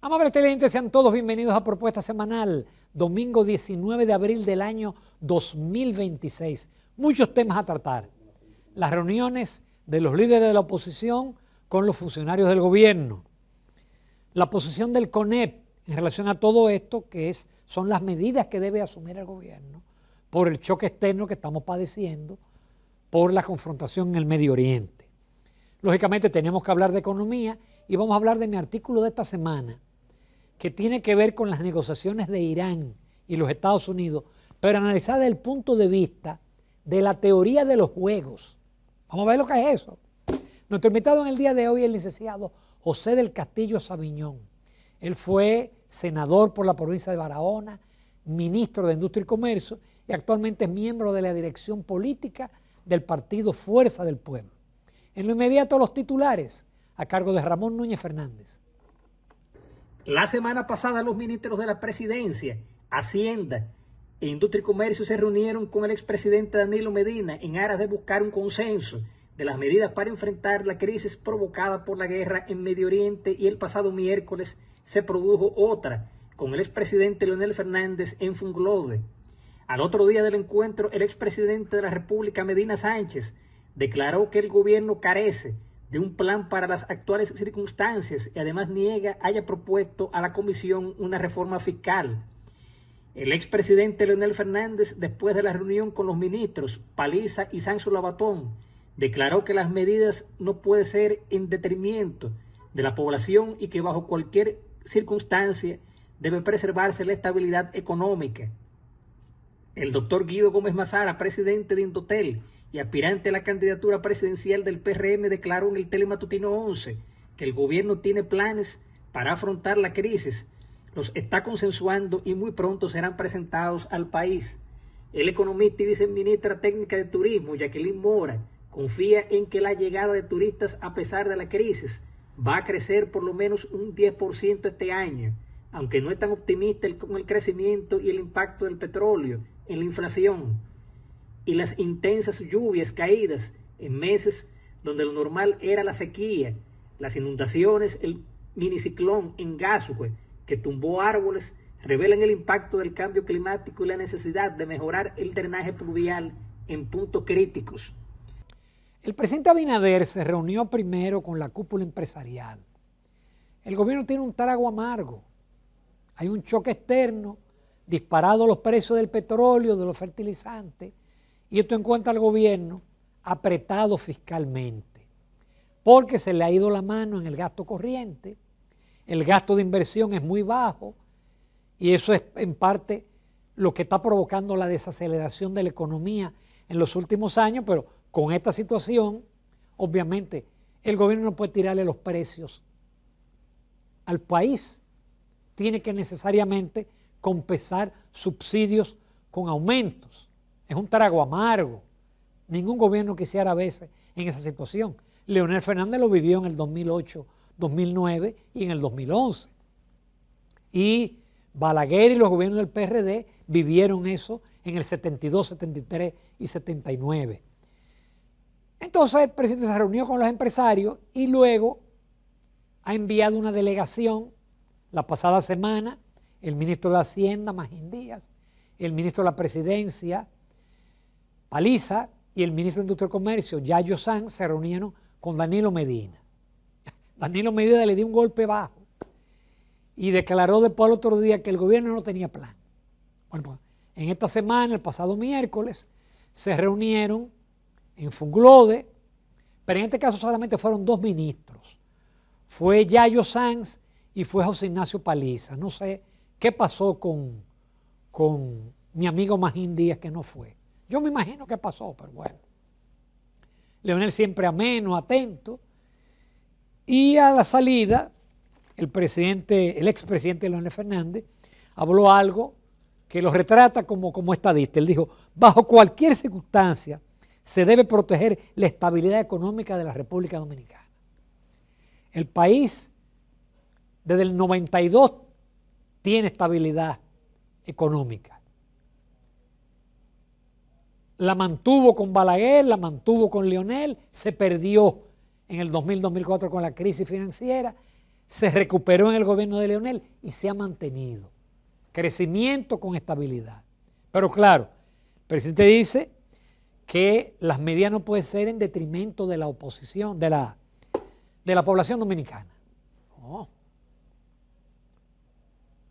Amables televidentes, sean todos bienvenidos a Propuesta Semanal, domingo 19 de abril del año 2026. Muchos temas a tratar. Las reuniones de los líderes de la oposición con los funcionarios del gobierno. La posición del CONEP en relación a todo esto, son las medidas que debe asumir el gobierno por el choque externo que estamos padeciendo, por la confrontación en el Medio Oriente. Lógicamente tenemos que hablar de economía y vamos a hablar de mi artículo de esta semana, que tiene que ver con las negociaciones de Irán y los Estados Unidos, pero analizada desde el punto de vista de la teoría de los juegos. Vamos a ver lo que es eso. Nuestro invitado en el día de hoy es el licenciado José del Castillo Sabiñón. Él fue senador por la provincia de Barahona, ministro de Industria y Comercio y actualmente es miembro de la dirección política del partido Fuerza del Pueblo. En lo inmediato, los titulares a cargo de Ramón Núñez Fernández. La semana pasada los ministros de la Presidencia, Hacienda e Industria y Comercio se reunieron con el expresidente Danilo Medina en aras de buscar un consenso de las medidas para enfrentar la crisis provocada por la guerra en Medio Oriente, y el pasado miércoles se produjo otra con el expresidente Leonel Fernández en Funglode. Al otro día del encuentro, el expresidente de la República, Medina Sánchez, declaró que el gobierno carece de un plan para las actuales circunstancias y además niega haya propuesto a la comisión una reforma fiscal. El expresidente Leonel Fernández, después de la reunión con los ministros Paliza y Sancho Labatón, declaró que las medidas no pueden ser en detrimento de la población y que bajo cualquier circunstancia debe preservarse la estabilidad económica. El doctor Guido Gómez Mazara, presidente de Indotel y aspirante a la candidatura presidencial del PRM, declaró en el Telematutino 11 que el gobierno tiene planes para afrontar la crisis, los está consensuando y muy pronto serán presentados al país. El economista y viceministra técnica de Turismo, Jacqueline Mora, confía en que la llegada de turistas a pesar de la crisis va a crecer por lo menos un 10% este año, aunque no es tan optimista con el crecimiento y el impacto del petróleo en la inflación y las intensas lluvias caídas en meses donde lo normal era la sequía, las inundaciones, el miniciclón en Gasue que tumbó árboles, revelan el impacto del cambio climático y la necesidad de mejorar el drenaje pluvial en puntos críticos. El presidente Abinader se reunió primero con la cúpula empresarial. El gobierno tiene un trago amargo. Hay un choque externo, disparados los precios del petróleo, de los fertilizantes, y esto encuentra al gobierno apretado fiscalmente, porque se le ha ido la mano en el gasto corriente, el gasto de inversión es muy bajo, y eso es en parte lo que está provocando la desaceleración de la economía en los últimos años, pero con esta situación, obviamente, el gobierno no puede tirarle los precios al país, tiene que necesariamente compensar subsidios con aumentos. Es un trago amargo. Ningún gobierno quisiera verse en esa situación. Leonel Fernández lo vivió en el 2008, 2009 y en el 2011. Y Balaguer y los gobiernos del PRD vivieron eso en el 72, 73 y 79. Entonces el presidente se reunió con los empresarios y luego ha enviado una delegación la pasada semana, el ministro de Hacienda, Magín Díaz, el ministro de la Presidencia, Paliza, y el ministro de Industria y Comercio, Yayo Sanz, se reunieron con Danilo Medina. Danilo Medina le dio un golpe bajo y declaró después al otro día que el gobierno no tenía plan. Bueno, pues, en esta semana, el pasado miércoles, se reunieron en Funglode, pero en este caso solamente fueron dos ministros. Fue Yayo Sanz y fue José Ignacio Paliza. No sé qué pasó con mi amigo Magín Díaz, que no fue. Yo me imagino qué pasó, pero bueno. Leonel siempre ameno, atento. Y a la salida, el expresidente Leonel Fernández habló algo que lo retrata como estadista. Él dijo, bajo cualquier circunstancia se debe proteger la estabilidad económica de la República Dominicana. El país desde el 92 tiene estabilidad económica. La mantuvo con Balaguer, la mantuvo con Leonel, se perdió en el 2000-2004 con la crisis financiera, se recuperó en el gobierno de Leonel y se ha mantenido. Crecimiento con estabilidad. Pero claro, el presidente dice que las medidas no pueden ser en detrimento de la oposición, de la población dominicana. No.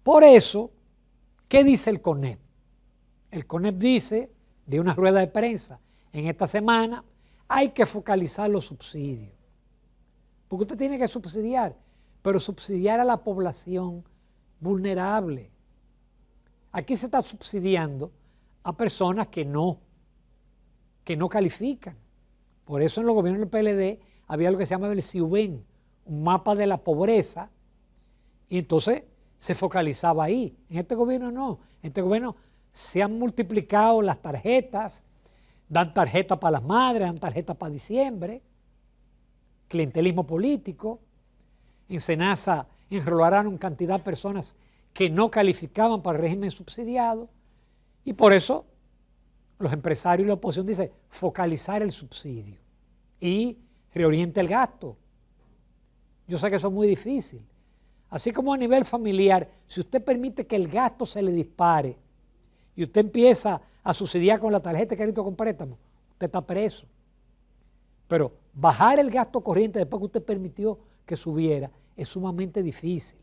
Por eso, ¿qué dice el CONEP? El CONEP dice, de una rueda de prensa en esta semana, hay que focalizar los subsidios. Porque usted tiene que subsidiar, pero subsidiar a la población vulnerable. Aquí se está subsidiando a personas que no califican. Por eso en los gobiernos del PLD había lo que se llama el CIUBEN, un mapa de la pobreza, y entonces se focalizaba ahí. En este gobierno no. En este gobierno se han multiplicado las tarjetas, dan tarjetas para las madres, dan tarjetas para diciembre, clientelismo político. En Senasa enrolaron cantidad de personas que no calificaban para el régimen subsidiado, y por eso los empresarios y la oposición dicen focalizar el subsidio y reoriente el gasto. Yo sé que eso es muy difícil. Así como a nivel familiar, si usted permite que el gasto se le dispare y usted empieza a subsidiar con la tarjeta de crédito con préstamo, usted está preso. Pero bajar el gasto corriente después que usted permitió que subiera es sumamente difícil.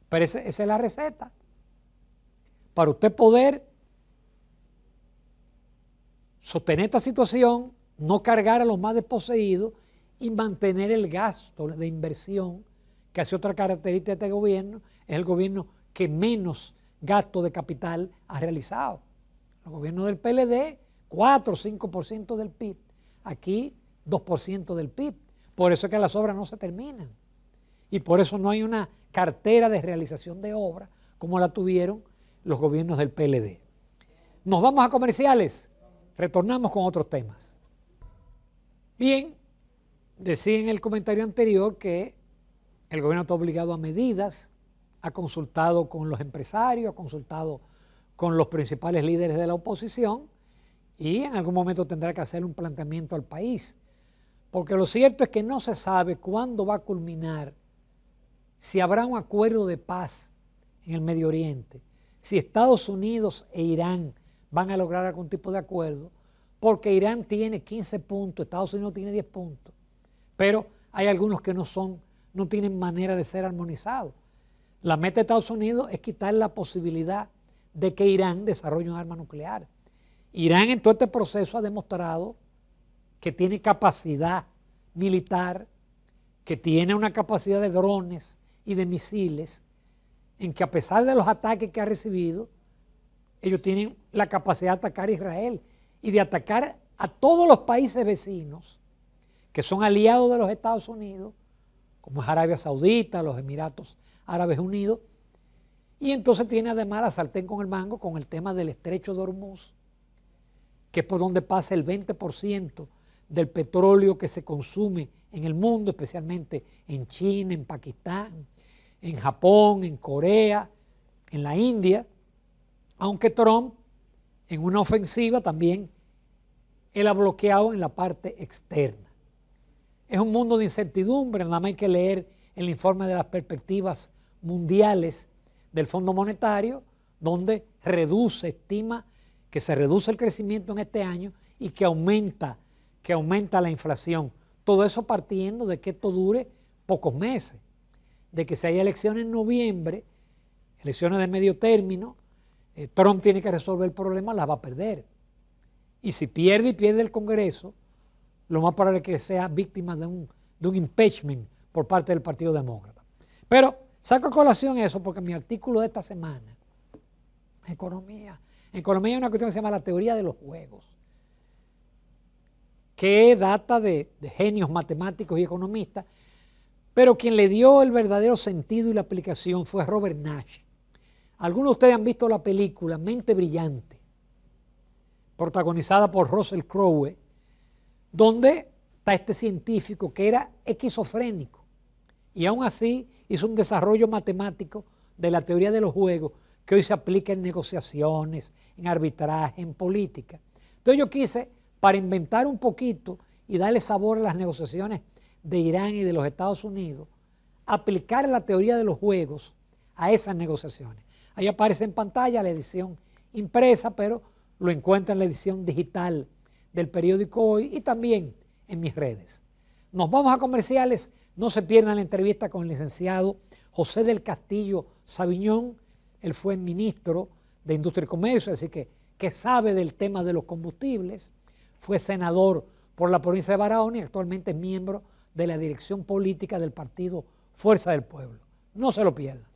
Pero esa es la receta. Para usted poder sostener esta situación, no cargar a los más desposeídos y mantener el gasto de inversión, que hace otra característica de este gobierno, es el gobierno que menos gasto de capital ha realizado. El gobierno del PLD, 4 o 5% del PIB. Aquí, 2% del PIB. Por eso es que las obras no se terminan. Y por eso no hay una cartera de realización de obras como la tuvieron los gobiernos del PLD. Nos vamos a comerciales. Retornamos con otros temas. Bien, decía en el comentario anterior que el gobierno está obligado a medidas, ha consultado con los empresarios, ha consultado con los principales líderes de la oposición y en algún momento tendrá que hacer un planteamiento al país. Porque lo cierto es que no se sabe cuándo va a culminar, si habrá un acuerdo de paz en el Medio Oriente, si Estados Unidos e Irán van a lograr algún tipo de acuerdo, porque Irán tiene 15 puntos, Estados Unidos tiene 10 puntos, pero hay algunos que no tienen manera de ser armonizados. La meta de Estados Unidos es quitar la posibilidad de que Irán desarrolle un arma nuclear. Irán en todo este proceso ha demostrado que tiene capacidad militar, que tiene una capacidad de drones y de misiles, en que a pesar de los ataques que ha recibido, ellos tienen la capacidad de atacar a Israel y de atacar a todos los países vecinos que son aliados de los Estados Unidos, como es Arabia Saudita, los Emiratos Árabes Unidos, y entonces tiene además la sartén con el mango con el tema del estrecho de Hormuz, que es por donde pasa el 20% del petróleo que se consume en el mundo, especialmente en China, en Pakistán, en Japón, en Corea, en la India, aunque Trump en una ofensiva también él ha bloqueado en la parte externa. Es un mundo de incertidumbre, nada más hay que leer el informe de las perspectivas mundiales del Fondo Monetario, donde estima que se reduce el crecimiento en este año y que aumenta la inflación. Todo eso partiendo de que esto dure pocos meses, de que si hay elecciones en noviembre, elecciones de medio término, Trump tiene que resolver el problema, las va a perder. Y si pierde el Congreso, lo más probable es que sea víctima de un impeachment por parte del Partido Demócrata. Pero saco a colación eso porque mi artículo de esta semana, Economía hay una cuestión que se llama la teoría de los juegos, que data de genios matemáticos y economistas, pero quien le dio el verdadero sentido y la aplicación fue Robert Nash. Algunos de ustedes han visto la película Mente Brillante, protagonizada por Russell Crowe, donde está este científico que era esquizofrénico y aún así hizo un desarrollo matemático de la teoría de los juegos que hoy se aplica en negociaciones, en arbitraje, en política. Entonces yo quise, para inventar un poquito y darle sabor a las negociaciones de Irán y de los Estados Unidos, aplicar la teoría de los juegos a esas negociaciones. Ahí aparece en pantalla la edición impresa, pero lo encuentra en la edición digital del periódico Hoy y también en mis redes. Nos vamos a comerciales, no se pierdan la entrevista con el licenciado José del Castillo Sabiñón. Él fue ministro de Industria y Comercio, así que sabe del tema de los combustibles, fue senador por la provincia de Barahona y actualmente es miembro de la dirección política del partido Fuerza del Pueblo. No se lo pierdan.